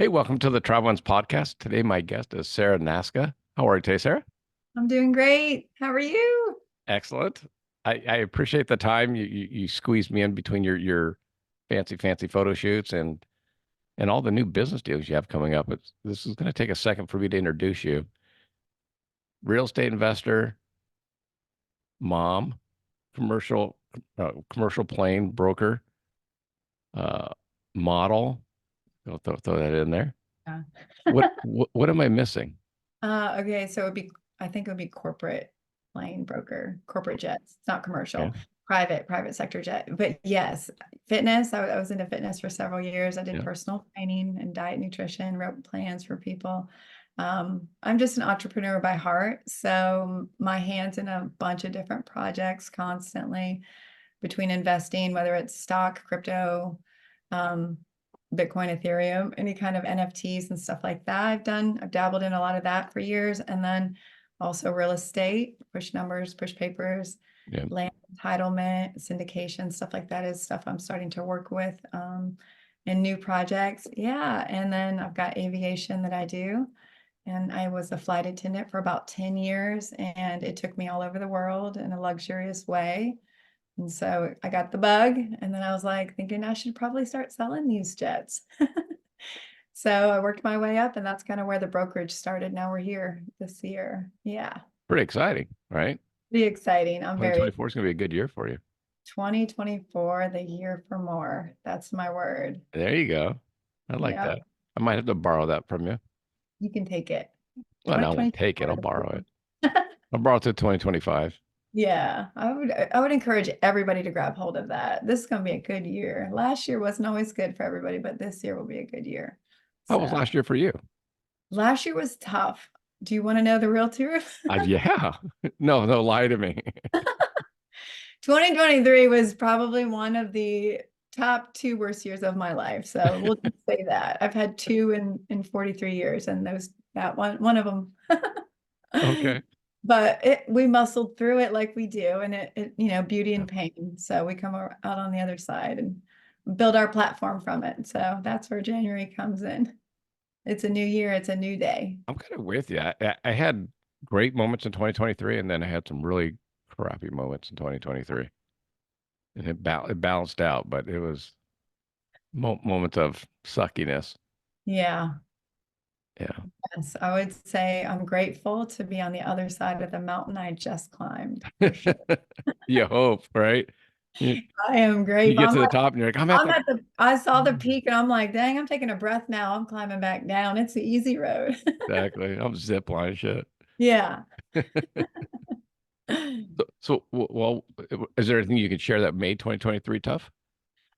Hey, welcome to the Travel Ones podcast. Today, my guest is Sarah Naska. How are you today, Sarah? I'm doing great. How are you? Excellent. I appreciate the time you squeezed me in between your fancy photo shoots and all the new business deals you have coming up. This is going to take a second for me to introduce you. Real estate investor, mom, commercial plane broker, uh, model. I'll throw that in there. Yeah. What am I missing? Okay, so I think it would be corporate plane broker, corporate jets. It's not Yeah, commercial, private sector jet. But yes, fitness. I was into fitness for several years. I did yeah. personal training and diet nutrition, wrote plans for people. I'm just an entrepreneur by heart. So my hands in a bunch of different projects constantly between investing, whether it's stock, crypto, um, Bitcoin, Ethereum, any kind of NFTs and stuff like that. I've dabbled in a lot of that for years. And then also real estate, push numbers, push papers, Yeah. land entitlement, syndication, stuff like that is stuff I'm starting to work with in new projects. Yeah. And then I've got aviation that I do. And I was a flight attendant for about 10 years, and it took me all over the world in a luxurious way. And so I got the bug, and then I was like thinking I should probably start selling these jets. So I worked my way up, and that's kind of where the brokerage started. Now we're here this year. Yeah, Pretty exciting, right? pretty exciting. I'm very 2024 is going to be a good year for you. 2024, the year for more. That's my word. There you go. I like Yeah, that. I might have to borrow that from you. you can take it. Well, no, I won't take it. 2024 I'll to borrow it. more. I'll borrow it to 2025. Yeah, I would encourage everybody to grab hold of that. This is going to be a good year. Last year wasn't always good for everybody, but this year will be a good year. How was So last year for you? last year was tough. Do you want to know the real truth? Yeah. No, lie to me. 2023 was probably one of the top two worst years of my life. So we'll just say that. I've had two in 43 years, and that one of them. Okay. But we muscled through it like we do, and beauty Yeah. and pain. So we come out on the other side and build our platform from it. So that's where January comes in. It's a new year, it's a new day. I'm kind of with you. I had great moments in 2023, and then I had some really crappy moments in 2023. And it balanced out, but it was moments of suckiness. Yeah. Yeah. Yes, I would say I'm grateful to be on the other side of the mountain I just climbed, for sure. You hope, right? You, I am you grateful. get to the top and you're like, I'm at the. I saw the peak and I'm like, dang, I'm taking a breath now. I'm climbing back down. It's the easy road. Exactly. I'm zip line shit. Yeah. Well, is there anything you could share that made 2023 tough?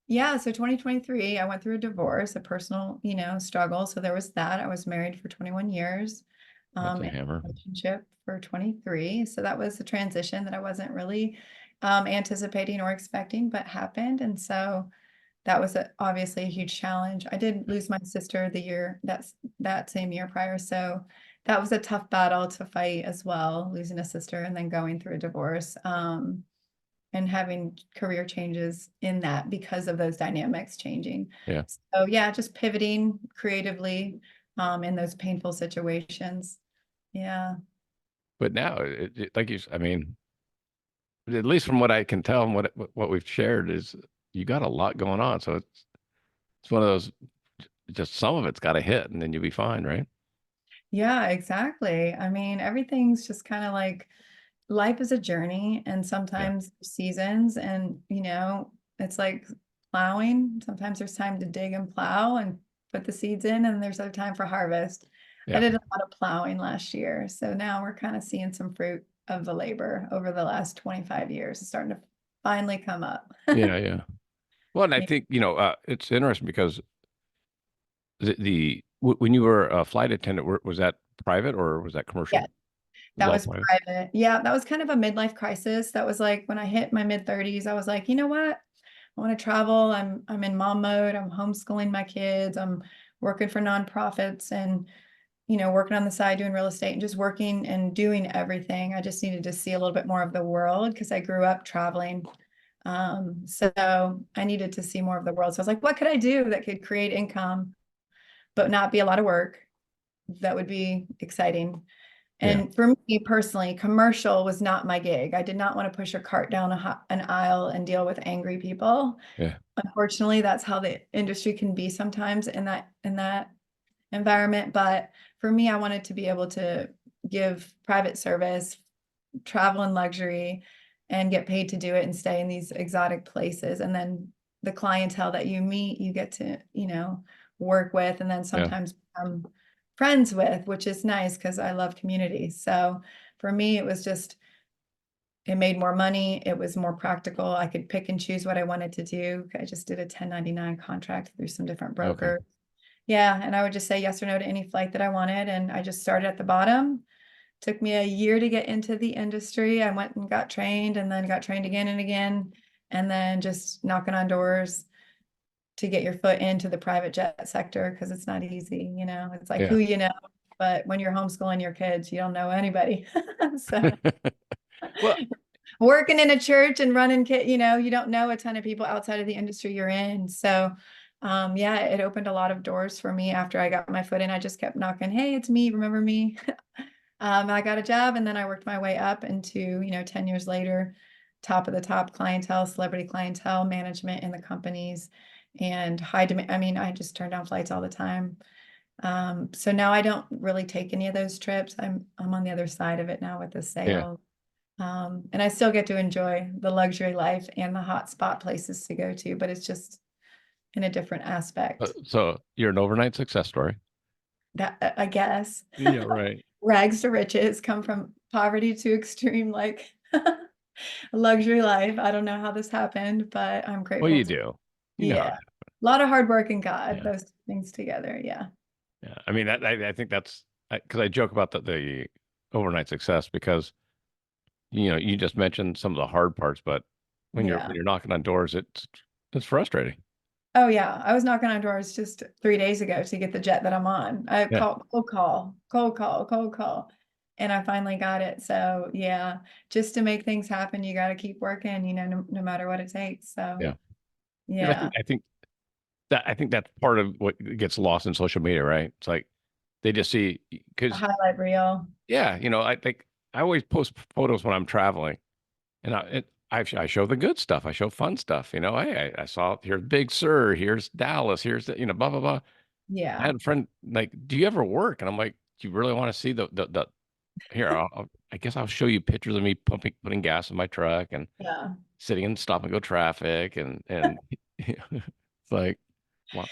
Yeah, so 2023, I went through a divorce, a personal, struggle. So there was that. I was married for 21 years, That's a in a hammer. relationship for 23. So that was a transition that I wasn't really anticipating or expecting, but happened. And so that was obviously a huge challenge. I did lose my sister the year that same year prior. So that was a tough battle to fight as well, losing a sister and then going through a divorce. And having career changes in that because of those dynamics changing. Yeah. So yeah, just pivoting creatively in those painful situations. Yeah. But now, like I mean, at least from what I can tell and what we've shared is you got a lot going on. So it's one of those, just some of it's got to hit and then you'll be fine, right? Yeah, exactly. I mean, everything's just kind of like life is a journey, and Yeah. sometimes seasons, and it's like plowing. Sometimes there's time to dig and plow and put the seeds in, and there's other time for harvest. I Yeah. did a lot of plowing last year, so now we're kind of seeing some fruit of the labor over the last 25 years. It's starting to finally come up. Yeah. Yeah. Well, and I Yeah. think, it's interesting because when you were a flight attendant, was that private or was that commercial? Yeah, It was that all was private. private. Yeah, that was kind of a midlife crisis. That was like when I hit my mid 30s, I was like, you know what? I want to travel. I'm in mom mode. I'm homeschooling my kids. I'm working for nonprofits and working on the side doing real estate and just working and doing everything. I just needed to see a little bit more of the world because I grew up traveling. So I needed to see more of the world. So I was like, what could I do that could create income but not be a lot of work. That would be exciting. Yeah. And for me personally, commercial was not my gig. I did not want to push a cart down an aisle and deal with angry people. Yeah. Unfortunately, that's how the industry can be sometimes in that environment. But for me, I wanted to be able to give private service, travel and luxury, and get paid to do it and stay in these exotic places. And then the clientele that you meet, you get to, work with, and then Yeah. sometimes become friends with, which is nice because I love community. So for me, it was just, it made more money. It was more practical. I could pick and choose what I wanted to do. I just did a 1099 contract through some different Okay. brokers. Yeah, and I would just say yes or no to any flight that I wanted. And I just started at the bottom. Took me a year to get into the industry. I went and got trained and then got trained again and again. And then just knocking on doors to get your foot into the private jet sector because it's not easy. It's like Yeah. who you know. But when you're homeschooling your kids, you don't know anybody. So Well, working in a church and running you don't know a ton of people outside of the industry you're in. So yeah, it opened a lot of doors for me after I got my foot in. I just kept knocking, hey, it's me, remember me? I got a job, and then I worked my way up into 10 years later, top of the top clientele, celebrity clientele management in the companies, and high demand. I mean, I just turned down flights all the time. So now I don't really take any of those trips. I'm on the other side of it now with the yeah. sales. And I still get to enjoy the luxury life and the hot spot places to go to, but it's just in a different aspect. So you're an overnight success story. That I guess Yeah, right. rags to riches, come from poverty to extreme, like luxury life. I don't know how this happened, but I'm Well, grateful you to, do. You know how yeah. to. A lot of hard work and God, Yeah. those two things together. Yeah. Yeah. I mean, I think that's because I joke about the overnight success because, you just mentioned some of the hard parts, but when you're Yeah. when you're knocking on doors, it's frustrating. Oh yeah. I was knocking on doors just 3 days ago to get the jet that I'm on. I Yeah. called cold call, cold call, cold call. And I finally got it. So yeah, just to make things happen, you got to keep working, no matter what it takes. So Yeah. And I yeah, think I think I think that's part of what gets lost in social media, right? It's like they just see a because highlight reel. yeah, I think I always post photos when I'm traveling, and I show the good stuff, I show fun stuff. Hey, I saw here's Big Sur, here's Dallas, here's the blah blah blah. I Yeah. had a friend like, do you ever work? And I'm like, do you really want to see the here? I guess I'll show you pictures of me putting gas in my truck and Yeah. sitting in stop and go traffic and it's like, well,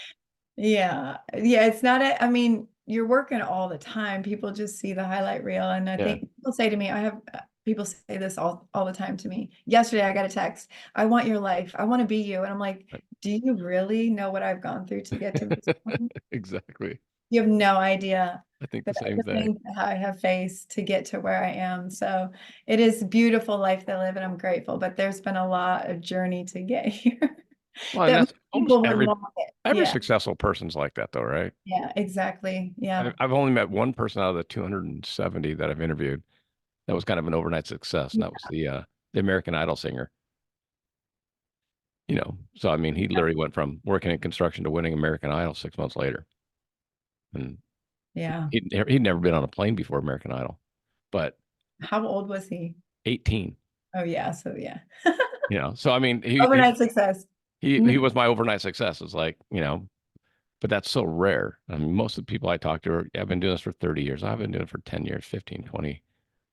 Yeah. Yeah. It's not I mean, you're working all the time. People just see the highlight reel. And I yeah, think people say to me, I have people say this all the time to me. Yesterday, I got a text. I want your life. I want to be you. And I'm like, do you really know what I've gone through to get to this point? exactly. You have no idea I think the that same the thing. things that I have faced to get to where I am. So it is a beautiful life they live, and I'm grateful. But there's been a lot of journey to get here Well, and that that's most almost people wouldn't every want it. every Yeah. successful person's like that, though, right? Yeah, exactly. Yeah. I've only met one person out of the 270 that I've interviewed that was kind of an overnight success, and that was the American Idol singer. So I mean, he literally went from working in construction to winning American Idol 6 months later, and Yeah. he'd never been on a plane before American Idol, but How old was he? 18. Oh, yeah. So, yeah. So I mean, he he Overnight success. he, No, he was my overnight success. It's like, but that's so rare. I mean, most of the people I talk to are, I've been doing this for 30 years. I've been doing it for 10 years, 15, 20.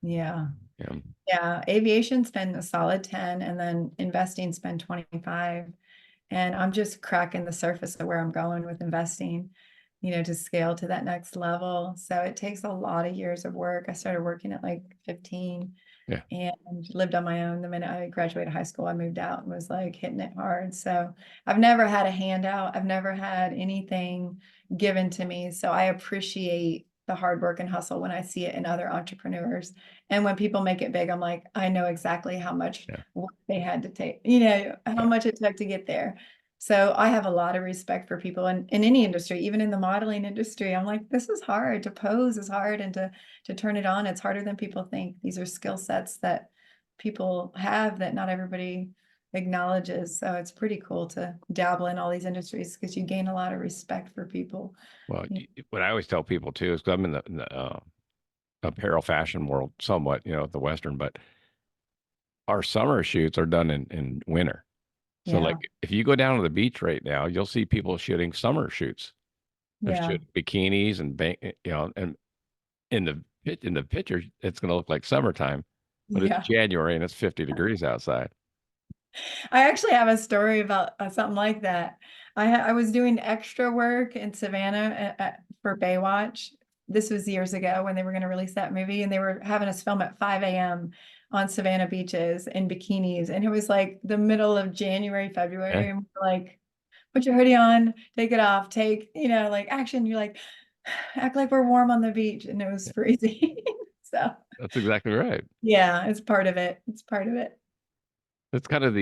yeah. Yeah. Yeah. Aviation's been a solid 10, and then investing's been 25. And I'm just cracking the surface of where I'm going with investing, to scale to that next level. So it takes a lot of years of work. I started working at like 15 Yeah. and lived on my own. The minute I graduated high school, I moved out and was like hitting it hard. So I've never had a handout. I've never had anything given to me. So I appreciate the hard work and hustle when I see it in other entrepreneurs. And when people make it big, I'm like, I know exactly how much Yeah. work they had to take, how Yeah. much it took to get there. So I have a lot of respect for people in any industry, even in the modeling industry. I'm like, this is hard. To pose is hard, and to turn it on, it's harder than people think. These are skill sets that people have that not everybody acknowledges. So it's pretty cool to dabble in all these industries because you gain a lot of respect for people. Well, Yeah. what I always tell people too is because I'm in the apparel fashion world somewhat, the Western, but our summer shoots are done in winter. So like Yeah. if you go down to the beach right now, you'll see people shooting summer shoots. They're Yeah. shooting bikinis and and in the picture, it's going to look like summertime, but it's Yeah. January and it's 50 degrees outside. I actually have a story about something like that. I was doing extra work in Savannah for Baywatch. This was years ago when they were going to release that movie, and they were having us film at 5 a.m. on Savannah beaches in bikinis. And it was like the middle of January, Yeah, February, and we're like, put your hoodie on, take it off, take, like action. You're like, act like we're warm on the beach. And it was freezing. So that's exactly right. yeah, it's part of it. It's part of it. It's kind of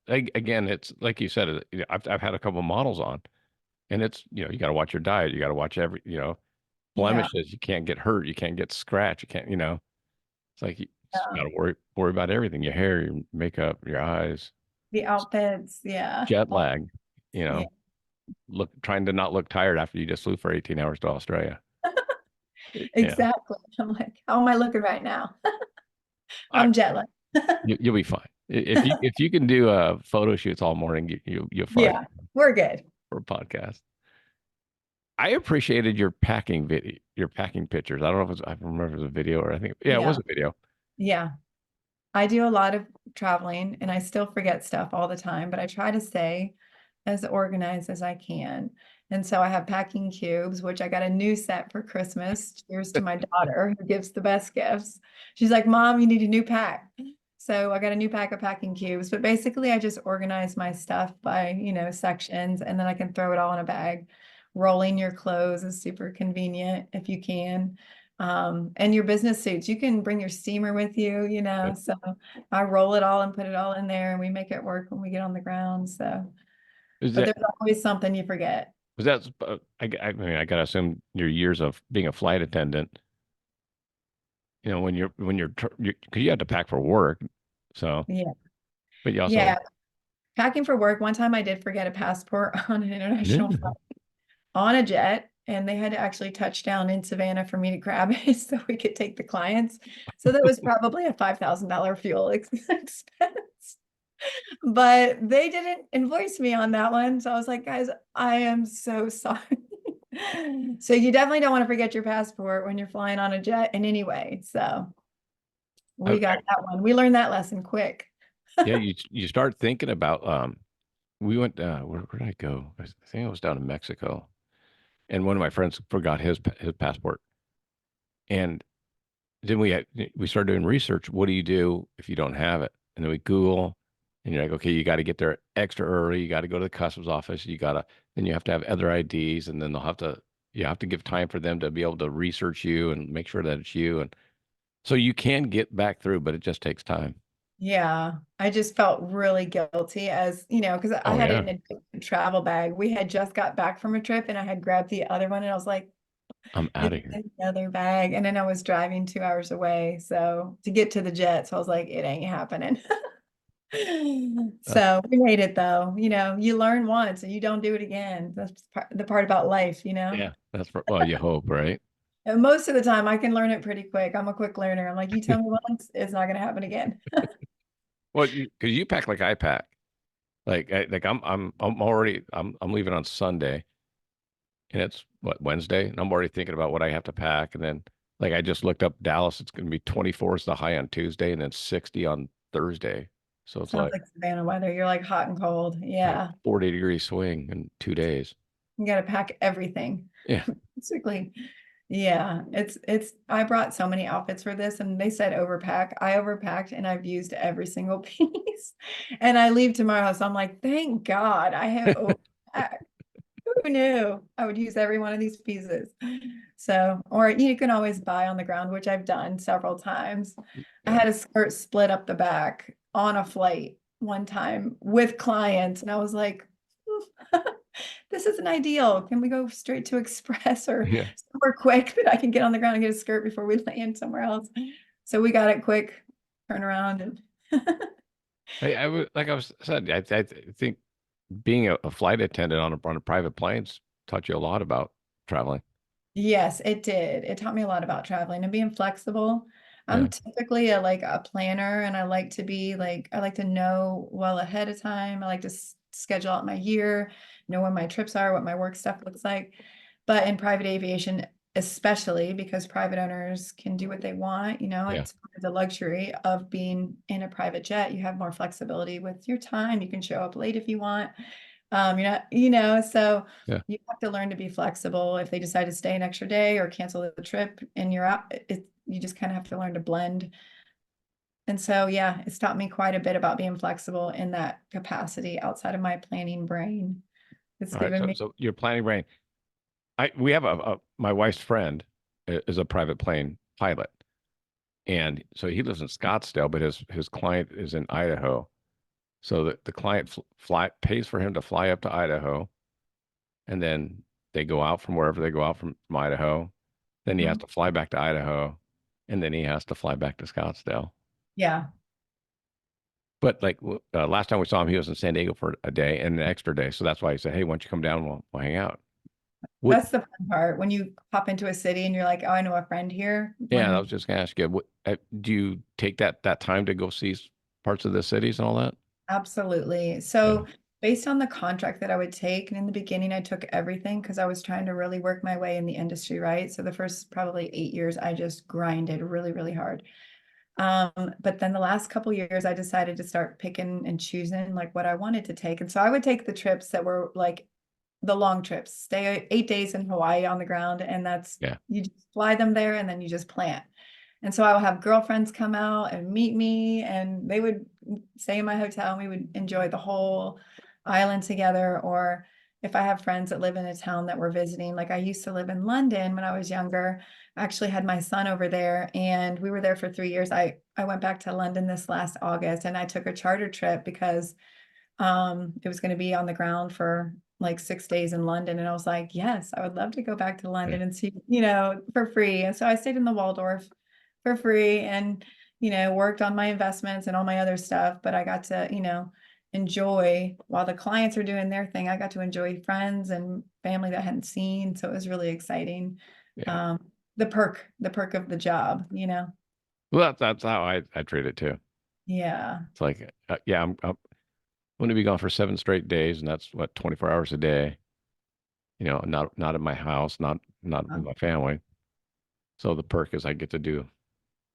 again, it's like you said, I've had a couple models on, and it's you got to watch your diet, you got to watch every Yeah. blemishes, you can't get hurt, you can't get scratched, you can't it's like you got Yeah. to worry about everything, your hair, your makeup, your eyes, The outfits. Yeah. jet lag, you Yeah. know, trying to not look tired after you just flew for 18 hours to Australia. Yeah, Exactly. I'm like, how am I looking right now? I I'm jet lagged. you'll be fine if you can do photo shoots all morning, you'll fine Yeah, we're good. for a podcast. I appreciated your packing video, your packing pictures. I don't know if it was, I don't remember if it was a video or I think, yeah, it was Yeah. a video. Yeah. I do a lot of traveling and I still forget stuff all the time, but I try to stay as organized as I can. And so I have packing cubes, which I got a new set for Christmas. Cheers to my daughter who gives the best gifts. She's like, Mom, you need a new pack. So I got a new pack of packing cubes, but basically I just organize my stuff by, sections, and then I can throw it all in a bag. Rolling your clothes is super convenient if you can. And your business suits, you can bring your steamer with you, Yep. so I roll it all and put it all in there and we make it work when we get on the ground. So, Is but that, there's always something you forget. was that, I mean, I gotta assume your years of being a flight attendant, because you had to pack for work. So, Yeah. but you also, Yeah. Packing for work. One time I did forget a passport on an international yeah. flight on a jet, and they had to actually touch down in Savannah for me to grab it so we could take the clients. So that was probably a $5,000 fuel expense. But they didn't invoice me on that one. So I was like, guys, I am so sorry. So you definitely don't want to forget your passport when you're flying on a jet in any way. So I, we got that one. We learned that lesson quick. yeah, you start thinking about, we went, where did I go? I think I was down in Mexico, and one of my friends forgot his passport. And then we started doing research. What do you do if you don't have it? And then we Google, and you're like, okay, you got to get there extra early. You got to go to the customs office. Then you have to have other IDs, and then you have to give time for them to be able to research you and make sure that it's you. And so you can get back through, but it just takes time. Yeah, I just felt really guilty as, because I Oh had yeah, it in a travel bag. We had just got back from a trip and I had grabbed the other one and I was like, I'm out it's of here. in the other bag. And then I was driving 2 hours away. So to get to the jet, so I was like, it ain't happening. That's So we made it though. You learn once and you don't do it again. That's the part about life. yeah, well, you hope, right? And most of the time I can learn it pretty quick. I'm a quick learner. I'm like, you tell me once, it's not going to happen again. Well, because you pack like I pack. I'm leaving on Sunday, and it's what, Wednesday, and I'm already thinking about what I have to pack. And then like I just looked up Dallas, it's going to be 24 is the high on Tuesday, and then 60 on Thursday. So it's Sounds like Savannah weather. You're like hot and cold. like Yeah. 40-degree swing in 2 days. You got to pack everything. Yeah. Basically. Yeah. I brought so many outfits for this and they said overpack. I overpacked and I've used every single piece. And I leave tomorrow. So I'm like, thank God I have overpacked. Who knew I would use every one of these pieces? So, or you can always buy on the ground, which I've done several times. I Yeah. had a skirt split up the back on a flight one time with clients, and I was like, this isn't ideal. Can we go straight to Express or Yeah. somewhere quick that I can get on the ground and get a skirt before we land somewhere else? So we got it quick, turn around and Like I was said, I think being a flight attendant on a private plane's taught you a lot about traveling. Yes, it did. It taught me a lot about traveling and being flexible. Yeah. I'm typically a planner, and I like to be like I like to know well ahead of time. I like to schedule out my year, know when my trips are, what my work stuff looks like. But in private aviation, especially because private owners can do what they want, Yeah. it's the luxury of being in a private jet. You have more flexibility with your time. You can show up late if you want. So Yeah. you have to learn to be flexible. If they decide to stay an extra day or cancel the trip and you're out, you just kind of have to learn to blend. And so, yeah, it's taught me quite a bit about being flexible in that capacity outside of my planning brain. It's All right. given So me, so you're planning brain. We have my wife's friend is a private plane pilot. And so he lives in Scottsdale, but his client is in Idaho. So the client fly pays for him to fly up to Idaho, and then they go out from wherever they go out from Idaho. Then he has Mhm. to fly back to Idaho, and then he has to fly back to Scottsdale. Yeah, But like last time we saw him, he was in San Diego for a day and an extra day. So that's why he said, "Hey, why don't you come down? We'll hang out." What? that's the fun part. When you hop into a city and you're like, oh, I know a friend here. Yeah, I was just gonna ask you. Do you take that time to go see parts of the cities and all that? Absolutely. Yeah. So based on the contract that I would take, and in the beginning, I took everything because I was trying to really work my way in the industry, right? So the first probably 8 years, I just grinded really, really hard. But then the last couple years, I decided to start picking and choosing like what I wanted to take. And so I would take the trips that were like the long trips, stay 8 days in Hawaii on the ground, and that's Yeah. you just fly them there and then you just plant. And so I will have girlfriends come out and meet me, and they would stay in my hotel and we would enjoy the whole island together. Or if I have friends that live in a town that we're visiting, like I used to live in London when I was younger, I actually had my son over there and we were there for 3 years. I went back to London this last August and I took a charter trip because it was going to be on the ground for like 6 days in London. And I was like, yes, I would love to go back to Yeah. London and see, for free. And so I stayed in the Waldorf for free and, worked on my investments and all my other stuff. But I got to, enjoy while the clients are doing their thing. I got to enjoy friends and family that I hadn't seen. So it was really exciting. Yeah. Um, the perk of the job. Well, that's how I treat it too. Yeah. It's like, yeah, I'm going to be gone for 7 straight days, and that's what 24 hours a day. Not in my house, not with my family. So the perk is I get to do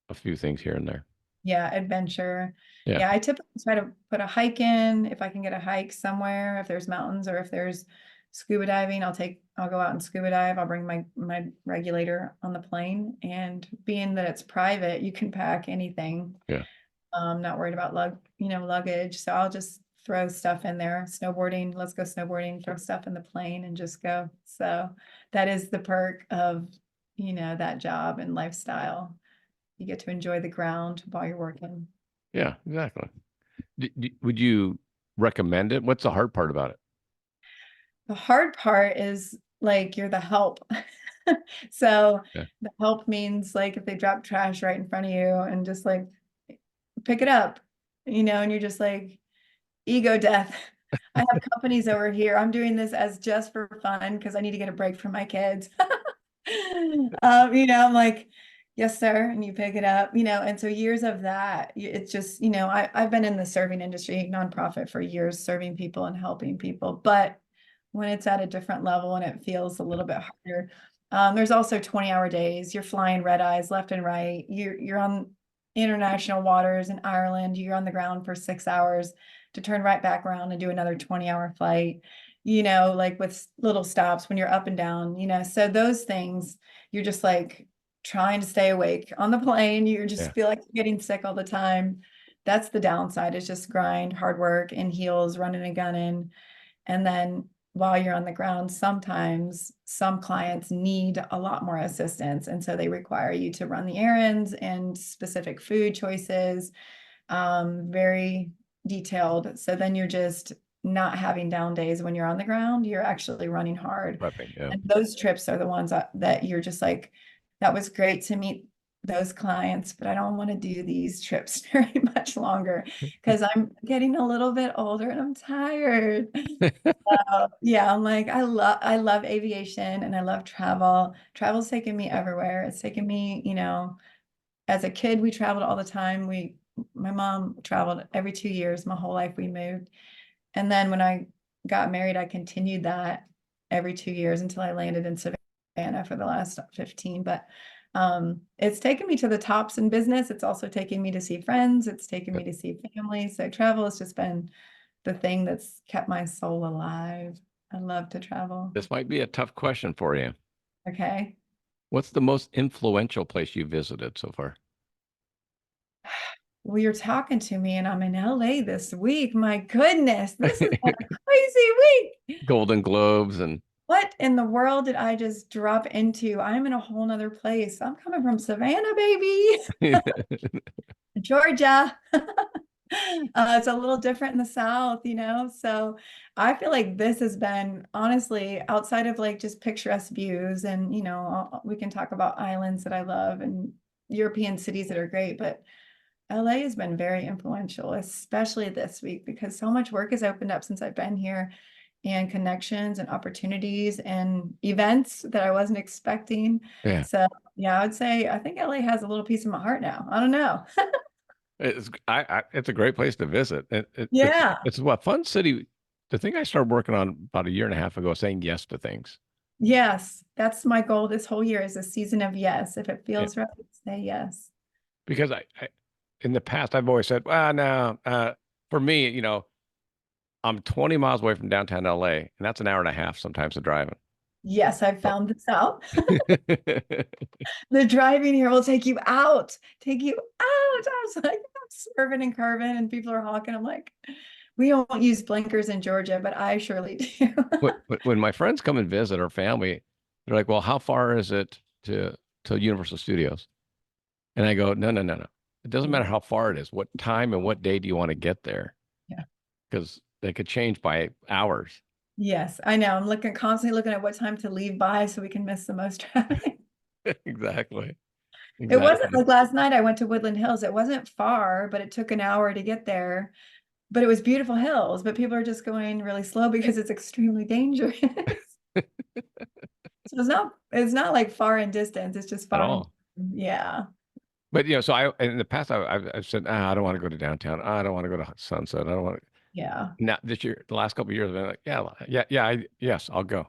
a few things here and there. Yeah, adventure. Yeah. Yeah, I typically try to put a hike in if I can get a hike somewhere, if there's mountains or if there's scuba diving, I'll go out and scuba dive. I'll bring my regulator on the plane. And being that it's private, you can pack anything. Yeah. Not worried about luggage. So I'll just throw stuff in there. Snowboarding, let's go snowboarding, throw stuff in the plane and just go. So that is the perk of, that job and lifestyle. You get to enjoy the ground while you're working. Yeah. Exactly. Would you recommend it? What's the hard part about it? The hard part is like you're the help. So Yeah. the help means like if they drop trash right in front of you and just like pick it up, and you're just like ego death. I have companies over here. I'm doing this as just for fun because I need to get a break from my kids. I'm like, yes, sir. And you pick it up, and so years of that, it's just, I've been in the serving industry, nonprofit for years, serving people and helping people. But when it's at a different level and it feels a little bit harder, there's also 20-hour days. You're flying red eyes left and right. You're on international waters in Ireland. You're on the ground for 6 hours to turn right back around and do another 20-hour flight, like with little stops when you're up and down, so those things, you're just like trying to stay awake on the plane. You just Yeah. feel like you're getting sick all the time. That's the downside, is just grind, hard work, and heels, running and gunning. And then while you're on the ground, sometimes some clients need a lot more assistance. And so they require you to run the errands and specific food choices, very detailed. So then you're just not having down days when you're on the ground. You're actually running hard. Prepping. Yeah. And those trips are the ones that you're just like, that was great to meet those clients, but I don't want to do these trips very much longer because I'm getting a little bit older and I'm tired. Yeah, I'm like, I love aviation and I love travel. Travel's taken me everywhere. It's taken me, as a kid, we traveled all the time. My mom traveled every 2 years. My whole life we moved. And then when I got married, I continued that every 2 years until I landed in Savannah for the last 15. But it's taken me to the tops in business. It's also taken me to see friends. It's taken me to see family. So travel has just been the thing that's kept my soul alive. I love to travel. This might be a tough question for you. Okay. What's the most influential place you visited so far? Well, you're talking to me and I'm in LA this week. My goodness, this is a crazy week. Golden Globes and What in the world did I just drop into? I'm in a whole nother place. I'm coming from Savannah, baby. Georgia. It's a little different in the South. So I feel like this has been honestly outside of like just picturesque views, and we can talk about islands that I love and European cities that are great, but LA has been very influential, especially this week because so much work has opened up since I've been here, and connections and opportunities and events that I wasn't expecting. yeah. So yeah, I would say I think LA has a little piece of my heart now. I don't know. It's a great place to visit. Yeah. It's what fun city. The thing I started working on about a year and a half ago, saying yes to things. Yes, that's my goal this whole year is a season of yes. If it Yeah. feels right, say yes. Because in the past, I've always said, well, no, for me, I'm 20 miles away from downtown LA, and that's an hour and a half sometimes of driving. Yes, I've So, found this out. The driving here will take you out, take you out. I was like, I'm swerving and curving, and people are honking. I'm like, we don't use blinkers in Georgia, but I surely do. when my friends come and visit our family, they're like, well, how far is it to Universal Studios? And I go, no, no, no, no. It doesn't matter Yeah. how far it is. What time and what day do you want to get there? Yeah. Because they could change by hours. Yes, I know. I'm constantly looking at what time to leave by so we can miss the most traffic. Exactly. It wasn't Exactly. like last night I went to Woodland Hills. It wasn't far, but it took an hour to get there. But it was beautiful hills, but people are just going really slow because it's extremely dangerous. So it's not like far in distance. It's just At far in, all. yeah. But so in the past I've said, I don't want to go to downtown. I don't want to go to Sunset. I don't want to. Yeah. Now this year, the last couple of years, I've been like, yeah, yeah, yeah. Yes, I'll go.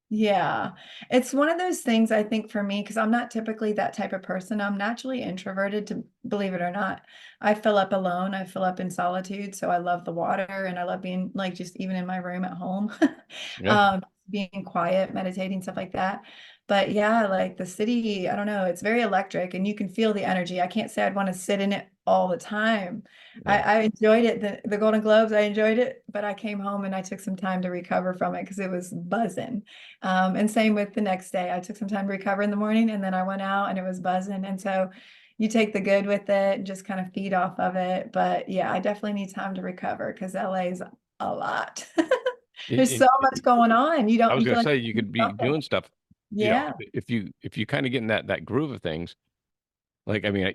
Yeah. It's one of those things I think for me, because I'm not typically that type of person. I'm naturally introverted to believe it or not. I fill up alone. I fill up in solitude. So I love the water and I love being like just even in my room at home, Yeah. um, being quiet, meditating, stuff like that. But yeah, like the city, I don't know, it's very electric and you can feel the energy. I can't say I'd want to sit in it all the time. Yeah. I enjoyed it. The Golden Globes, I enjoyed it, but I came home and I took some time to recover from it because it was buzzing. And same with the next day. I took some time to recover in the morning and then I went out and it was buzzing. And so you take the good with it and just kind of feed off of it. But yeah, I definitely need time to recover because LA's a lot. There's so much going on. I was You gonna feel like say you could be nothing. doing stuff, Yeah. if you kind of get in that groove of things. Like, I mean,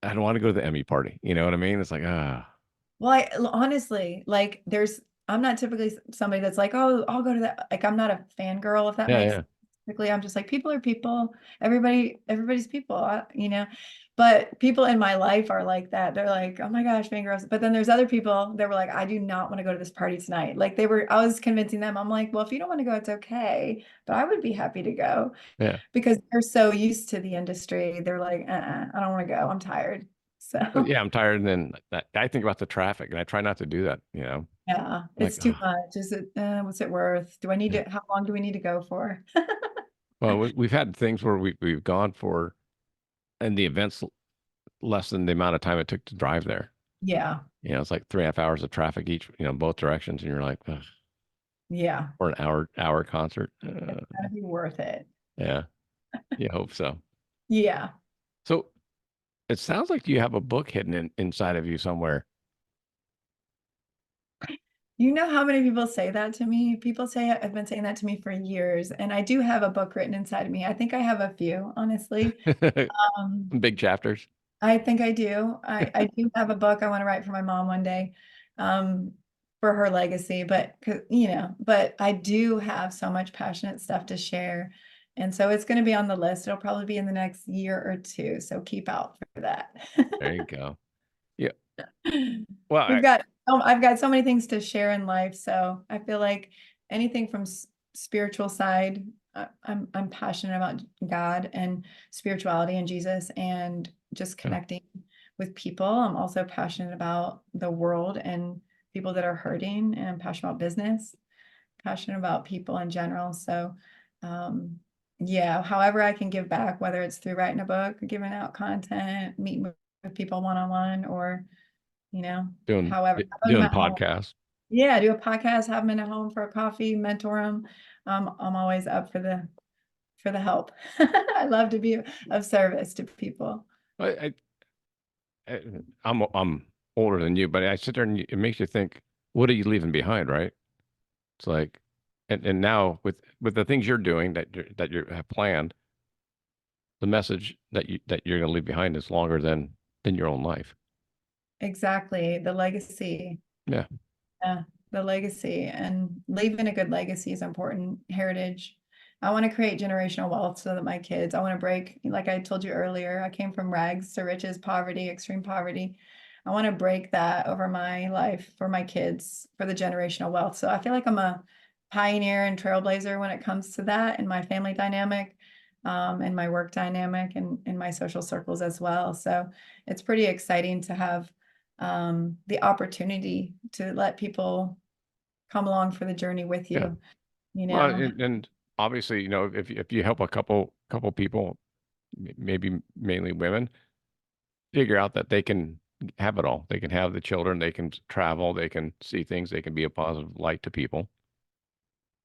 I don't want to go to the Emmy party. You know what I mean? It's like, Well, honestly, like I'm not typically somebody that's like, oh, I'll go to that. Like, I'm not a fangirl, if that yeah, makes yeah, sense. Typically, I'm just like, people are people. Everybody's people, But people in my life are like that. They're like, oh my gosh, fangirls. But then there's other people that were like, I do not want to go to this party tonight. Like I was convincing them. I'm like, well, if you don't want to go, it's okay. But I would be happy to go yeah. because they're so used to the industry. They're like, I don't want to go. I'm tired. But So. yeah, I'm tired. And then I think about the traffic, and I try not to do that. Yeah, Like, it's too much. Is it, what's it worth? Do I need yeah. to, how long do we need to go for? Well, we've had things where we've gone for, and the event's less than the amount of time it took to drive there. Yeah, It's like 3.5 hours of traffic each, both directions, and you're like, ugh, yeah, or an hour concert. it's gotta be worth it. Yeah, you hope so. Yeah. So it sounds like you have a book hidden inside of you somewhere. You know how many people say that to me? People say have been saying that to me for years, and I do have a book written inside of me. I think I have a few, honestly. Um, Big chapters. I think I do. I do have a book I want to write for my mom one day, um, for her legacy. But but I do have so much passionate stuff to share, and so it's going to be on the list. It'll probably be in the next year or two. So keep out for that. There you go. Yeah. Well, I've got so many things to share in life, so I feel like anything from spiritual side, I'm passionate about God and spirituality and Jesus and just yeah, connecting with people. I'm also passionate about the world and people that are hurting, and I'm passionate about business, passionate about people in general. So, um, yeah, however I can give back, whether it's through writing a book, giving out content, meeting with people one-on-one, or doing however, have them doing at home. podcasts. Yeah, do a podcast, have them in a home for a coffee, mentor them. I'm always up for the help. I love to be of service to people. I, I'm older than you, but I sit there and it makes you think, what are you leaving behind, right? It's like, and now with the things you're doing that you have planned, the message that you're going to leave behind is longer than your own life. Exactly. The legacy. Yeah, Yeah, the legacy and leaving a good legacy is important. Heritage. I want to create generational wealth so that my kids, I want to break, like I told you earlier, I came from rags to riches, poverty, extreme poverty. I want to break that over my life for my kids, for the generational wealth. So I feel like I'm a pioneer and trailblazer when it comes to that in my family dynamic, and my work dynamic, and in my social circles as well. So it's pretty exciting to have the opportunity to let people come along for the journey with yeah. you, you Well, know? and obviously, if you help a couple people, maybe mainly women, figure out that they can have it all. They can have the children, they can travel, they can see things, they can be a positive light to people.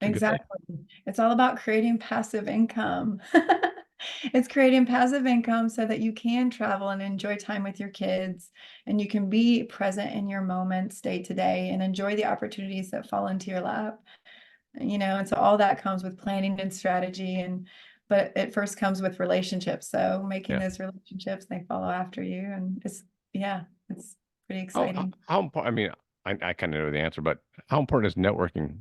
It's a good thing. Exactly. It's all about creating passive income. It's creating passive income so that you can travel and enjoy time with your kids, and you can be present in your moments day to day and enjoy the opportunities that fall into your lap. And so all that comes with planning and strategy, but it first comes with relationships. So making Yeah. those relationships, they follow after you, and yeah, it's pretty How exciting. how important? I mean, I kind of know the answer, but how important is networking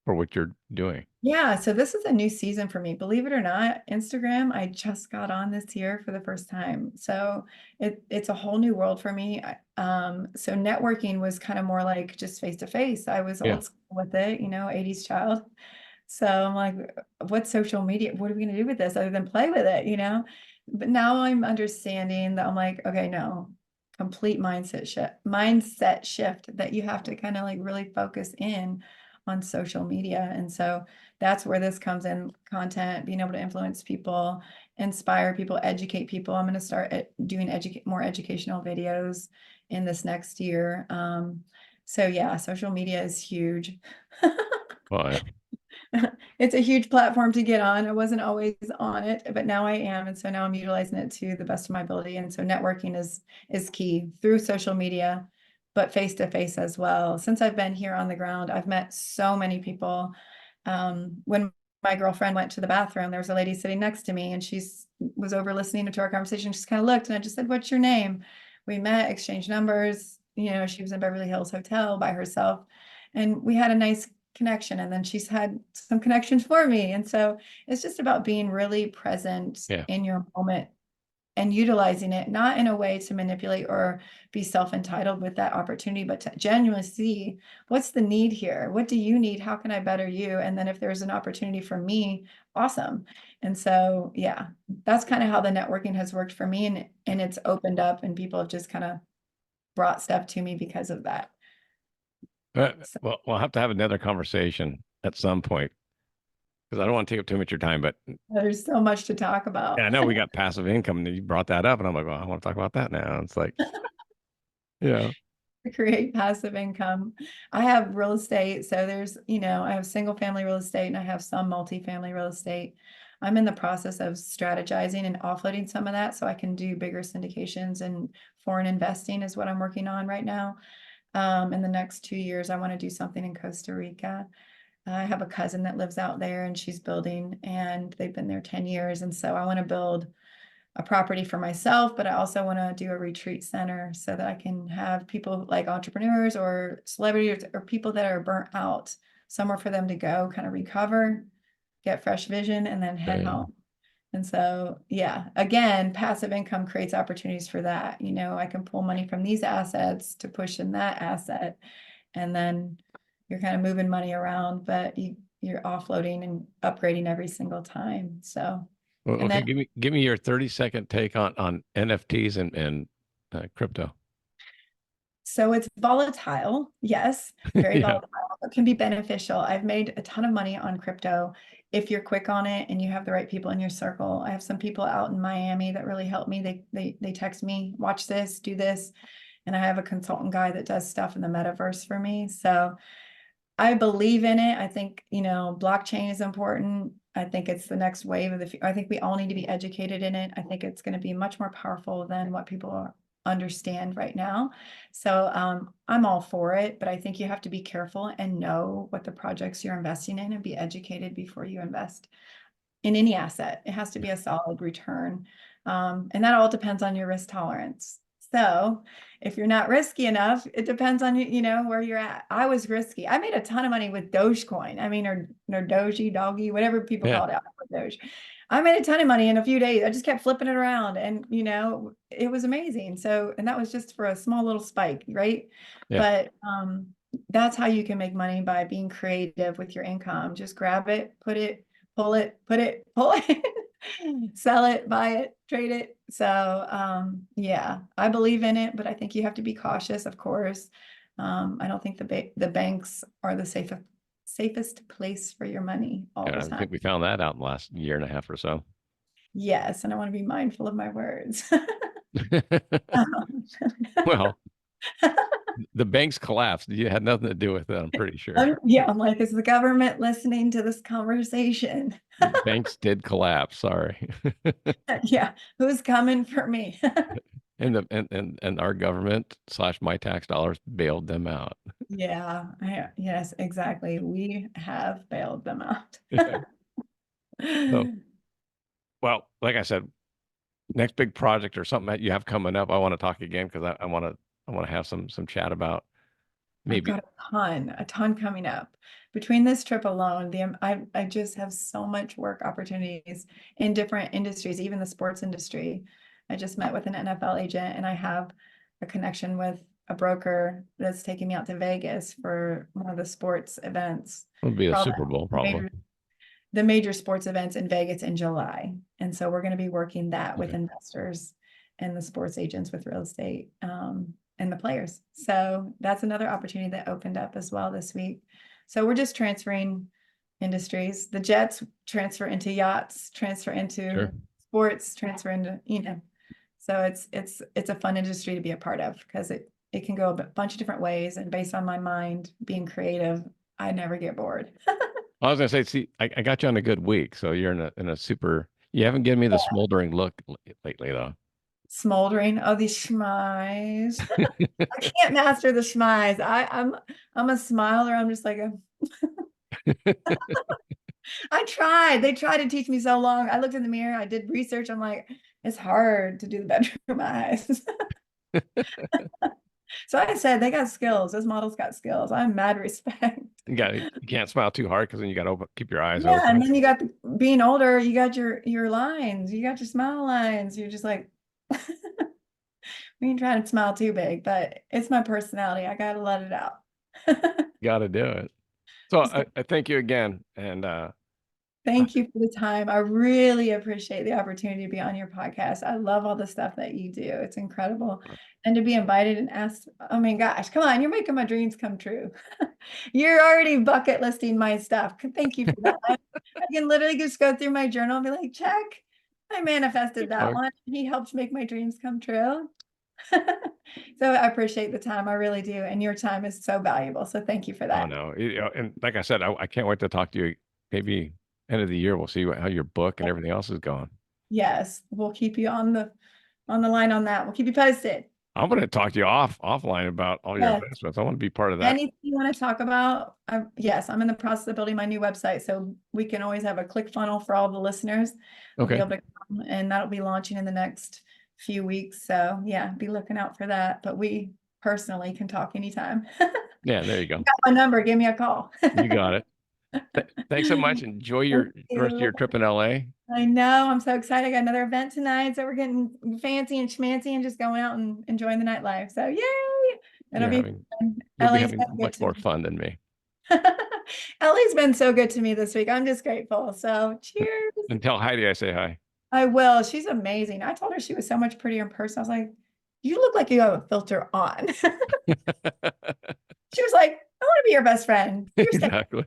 for what you're doing? Yeah, so this is a new season for me. Believe it or not, Instagram, I just got on this year for the first time. So it's a whole new world for me. So networking was kind of more like just face to face. I was Yeah. old school with it, 80s child. So I'm like, what's social media? What are we going to do with this other than play with it, But now I'm understanding that I'm like, okay, no, complete mindset shift that you have to kind of like really focus in on social media. And so that's where this comes in: content, being able to influence people, inspire people, educate people. I'm going to start doing more educational videos in this next year. So yeah, social media is huge. Well, yeah. It's a huge platform to get on. I wasn't always on it, but now I am. And so now I'm utilizing it to the best of my ability. And so networking is key through social media, but face to face as well. Since I've been here on the ground, I've met so many people. When my girlfriend went to the bathroom, there was a lady sitting next to me, and was over listening to our conversation. She just kind of looked, and I just said, "What's your name?" We met, exchanged numbers. She was in Beverly Hills Hotel by herself, and we had a nice connection. And then she's had some connections for me. And so it's just about being really present Yeah. in your moment and utilizing it, not in a way to manipulate or be self-entitled with that opportunity, but to genuinely see what's the need here? What do you need? How can I better you? And then if there's an opportunity for me, awesome. And so, yeah, that's kind of how the networking has worked for me. And it's opened up, and people have just kind of brought stuff to me because of that. So Well, we'll have to have another conversation at some point because I don't want to take up too much of your time. But there's so much to talk yeah, about. I know we got passive income, and you brought that up, and I'm like, well, I want to talk about that now. It's like, yeah, To create passive income. I have real estate. So I have single family real estate, and I have some multifamily real estate. I'm in the process of strategizing and offloading some of that so I can do bigger syndications, and foreign investing is what I'm working on right now. In the next 2 years, I want to do something in Costa Rica. I have a cousin that lives out there and she's building, and they've been there 10 years. And so I want to build a property for myself, but I also want to do a retreat center so that I can have people like entrepreneurs or celebrities or people that are burnt out, somewhere for them to go, kind of recover, get fresh vision, and then head Okay. home. And so, yeah, again, passive income creates opportunities for that. I can pull money from these assets to push in that asset, and then you're kind of moving money around, but you're offloading and upgrading every single time. So, Well, and okay, then give me your 30-second take on NFTs and crypto. so it's volatile, yes, very Yeah. volatile. It can be beneficial. I've made a ton of money on crypto if you're quick on it and you have the right people in your circle. I have some people out in Miami that really help me. They text me, watch this, do this, and I have a consultant guy that does stuff in the metaverse for me. So I believe in it. I think, blockchain is important. I think it's the next wave of I think we all need to be educated in it. I think it's going to be much more powerful than what people understand right now. So I'm all for it, but I think you have to be careful and know what the projects you're investing in and be educated before you invest in any asset. It has to be a solid return. And that all depends on your risk tolerance. So if you're not risky enough, it depends on where you're at. I was risky. I made a ton of money with Dogecoin. I mean, or Doji, Doggy, whatever people Yeah. call it out for Doge. I made a ton of money in a few days. I just kept flipping it around, and it was amazing. So, and that was just for a small little spike, right? Yeah. But that's how you can make money, by being creative with your income. Just grab it, put it, pull it, put it, pull it, sell it, buy it, trade it. So yeah, I believe in it, but I think you have to be cautious, of course. I don't think the banks are the safest place for your money all the Yeah, I time. think we found that out in the last year and a half or so. Yes, and I want to be mindful of my words. Well, the banks collapsed. You had nothing to do with it, I'm pretty sure. Yeah, I'm like, is the government listening to this conversation? The banks did collapse, sorry. Yeah, who's coming for me? And our government slash my tax dollars bailed them out. Yeah, yes, exactly. We have bailed them out. Yeah. So, well, like I said, next big project or something that you have coming up, I want to talk again because I want to have some chat about I've maybe. got a ton coming up. Between this trip alone, I just have so much work opportunities in different industries, even the sports industry. I just met with an NFL agent, and I have a connection with a broker that's taking me out to Vegas for one of the sports events. It'll be a Probably Super Bowl, probably. the major sports events in Vegas in July. And so we're going to be working that with Okay. investors and the sports agents with real estate, and the players. So that's another opportunity that opened up as well this week. So we're just transferring industries. The jets transfer into yachts, transfer into Sure. sports, transfer into, so it's a fun industry to be a part of, because it can go a bunch of different ways. And based on my mind being creative, I never get bored. I was gonna say, see, I got you on a good week, so you're in a super. You haven't given me the smoldering look lately, though. Smoldering. Oh, these schmize. I can't master the schmize. I'm a smiler. I'm just like I tried. They tried to teach me so long. I looked in the mirror. I did research. I'm like, it's hard to do the bedroom eyes. So I said they got skills. Those models got skills. I'm mad respect. You can't smile too hard because then you got to keep your eyes Yeah, and open. then you got being older. You got your lines. You got your smile lines. You're just like. We ain't trying to smile too big, but it's my personality. I gotta let it out. Got to do it. So So I thank you again, and thank you for the time. I really appreciate the opportunity to be on your podcast. I love all the stuff that you do. It's incredible. And to be invited and asked, oh my gosh, come on, you're making my dreams come true. You're already bucket listing my stuff. Thank you for that. I can literally just go through my journal and be like, check, I manifested that one. He helped make my dreams come true. So I appreciate the time. I really do. And your time is so valuable. So thank you for oh that. no, and like I said, I can't wait to talk to you. Maybe end of the year, we'll see how your book and everything else is going. Yes, we'll keep you on the line on that. We'll keep you posted. I'm going to talk to you offline about all your Yes. investments. I want to be part of that. Anything you want to talk about? Yes, I'm in the process of building my new website, so we can always have a click funnel for all the listeners. They'll be Okay. able to come, and that'll be launching in the next few weeks. So yeah, be looking out for that. But we personally can talk anytime. Yeah, there you You go. got my number. Give me a call. You got it. Thanks so much. Enjoy Thank the rest of you. your trip in LA. I know. I'm so excited. I got another event tonight. So we're getting fancy and schmancy and just going out and enjoying the nightlife. So yay. It'll You're be having, fun. you'll be LA's having been good much to more me. fun than me. LA's been so good to me this week. I'm just grateful. So cheers. And tell Heidi I say hi. I will. She's amazing. I told her she was so much prettier in person. I was like, you look like you have a filter on. She was like, I want to be your best friend. You're safe. Exactly.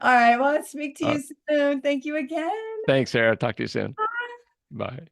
All right. Well, I'll speak to Uh, you soon. Thank you again. thanks, Sarah. Talk to you soon. Bye.